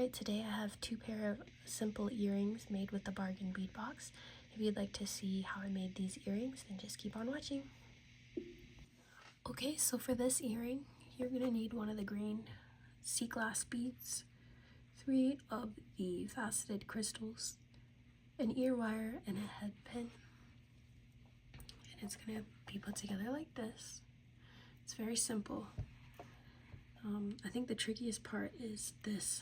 Alright, today I have two pair of simple earrings made with the bargain bead box. If you'd like to see how I made these earrings, then just keep on watching. Okay, so for this earring, you're going to need one of the green sea glass beads, 3 of the faceted crystals, an ear wire, and a head pin. And it's going to be put together like this. It's very simple. I think the trickiest part is this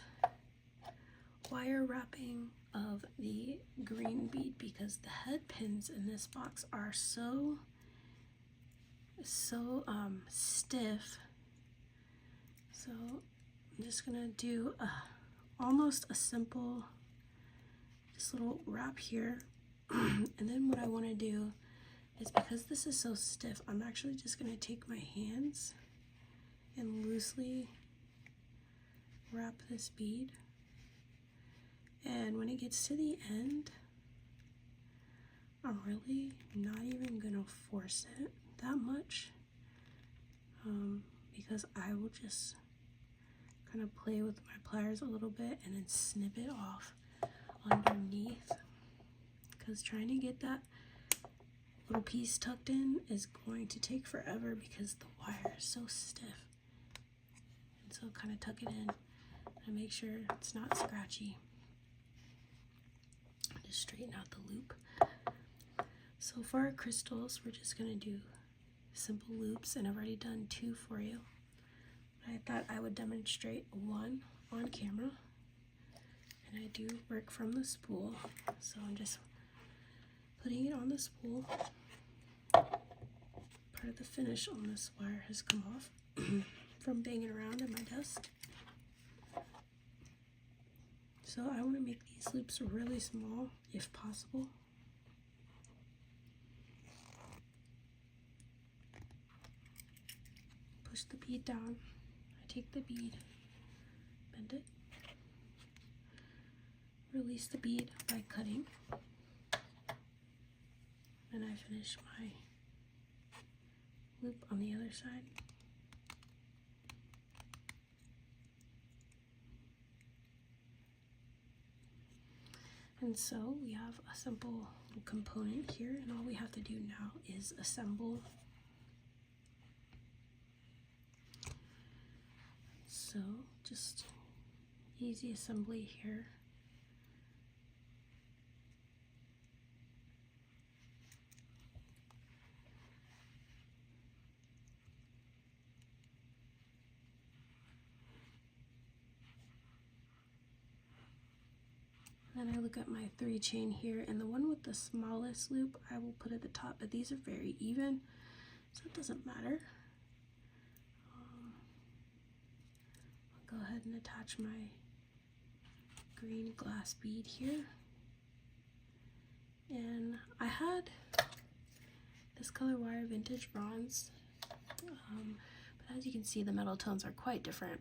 wire wrapping of the green bead, because the head pins in this box are so stiff. So I'm just gonna do almost a simple just little wrap here. And then what I want to do is, because this is so stiff, I'm actually just gonna take my hands and loosely wrap this bead. And when it gets to the end, I'm really not even gonna force it that much, because I will just kind of play with my pliers a little bit and then snip it off underneath, because trying to get that little piece tucked in is going to take forever because the wire is so stiff. And so kind of tuck it in and make sure it's not scratchy. Just straighten out the loop. So for our crystals, we're just going to do simple loops, and I've already done 2 for you. I thought I would demonstrate one on camera, and I do work from the spool, so I'm just putting it on the spool. Part of the finish on this wire has come off from banging around in my desk. So I want to make these loops really small if possible. Push the bead down. I take the bead, bend it, release the bead by cutting, and I finish my loop on the other side. And so we have a simple component here, and all we have to do now is assemble. So just easy assembly here. Then I look at my 3 chain here, and the one with the smallest loop I will put at the top, but these are very even, so it doesn't matter. I'll go ahead and attach my green glass bead here. And I had this color wire, vintage bronze, but as you can see, the metal tones are quite different.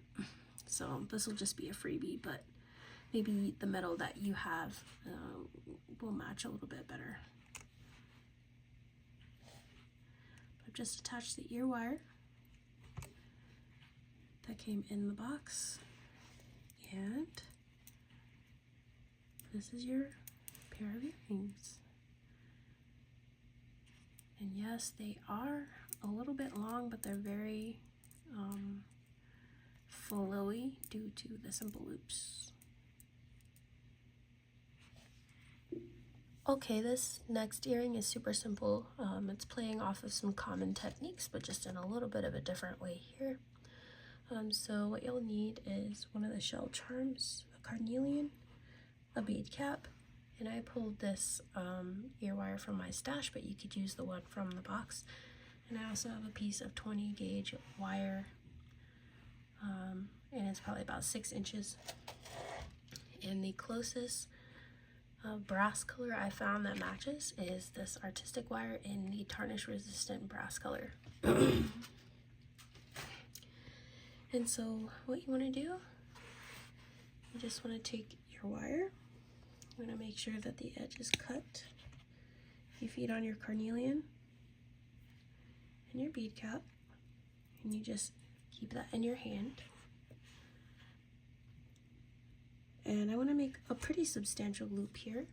So this will just be a freebie, but maybe the metal that you have will match a little bit better. I've just attached the ear wire that came in the box, and this is your pair of earrings. And yes, they are a little bit long, but they're very flowy due to the simple loops. Okay, this next earring is super simple. It's playing off of some common techniques, but just in a little bit of a different way here. So what you'll need is one of the shell charms, a carnelian, a bead cap, and I pulled this ear wire from my stash, but you could use the one from the box. And I also have a piece of 20 gauge wire, and it's probably about 6 inches. And the closest brass color I found that matches is this artistic wire in the tarnish resistant brass color. And so what you want to do, you just want to take your wire, you want to make sure that the edge is cut, you feed on your carnelian and your bead cap, and you just keep that in your hand. and I want to make a pretty substantial loop here.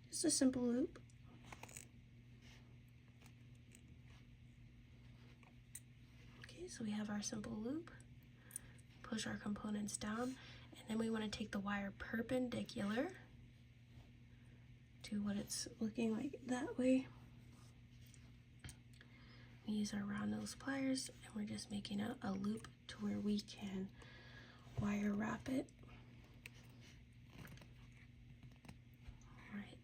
Just a simple loop. Okay, so we have our simple loop. Push our components down, and then we want to take the wire perpendicular to what it's looking like that way. We use our round nose pliers, and we're just making a loop to where we can wire wrap it. All right.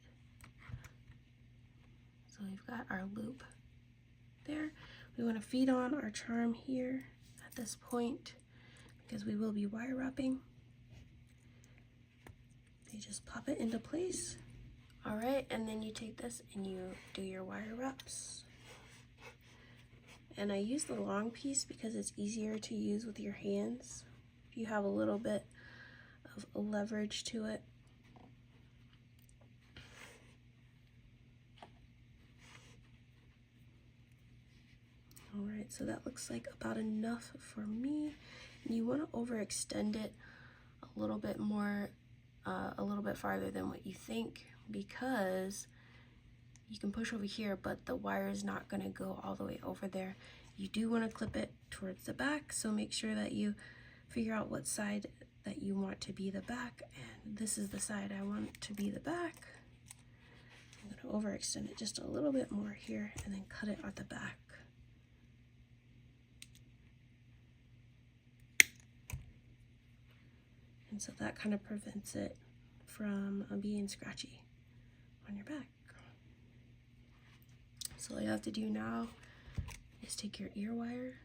So we've got our loop there. We want to feed on our charm here at this point because we will be wire wrapping. You just pop it into place. All right, and then you take this and you do your wire wraps. And I use the long piece because it's easier to use with your hands. If you have a little bit of leverage to it. All right, so that looks like about enough for me. And you want to overextend it a little bit more, a little bit farther than what you think, because you can push over here, but the wire is not going to go all the way over there. You do want to clip it towards the back, so make sure that you figure out what side that you want to be the back, and this is the side I want to be the back. I'm going to overextend it just a little bit more here and then cut it at the back. And so that kind of prevents it from being scratchy on your back. So all you have to do now is take your ear wire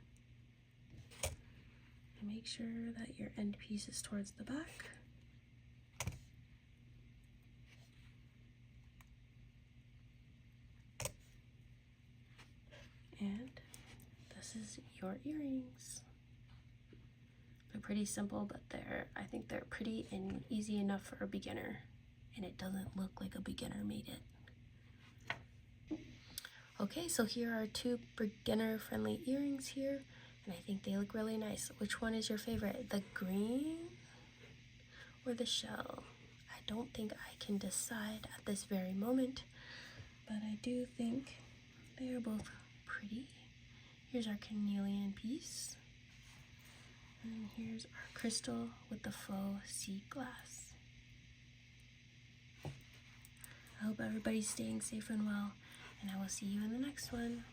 and make sure that your end piece is towards the back. And this is your earrings. They're pretty simple, but I think they're pretty and easy enough for a beginner, and it doesn't look like a beginner made it. Okay, so here are two beginner-friendly earrings here, and I think they look really nice. Which one is your favorite, the green or the shell? I don't think I can decide at this very moment, but I do think they are both pretty. Here's our carnelian piece. And here's our crystal with the faux sea glass. I hope everybody's staying safe and well, and I will see you in the next one.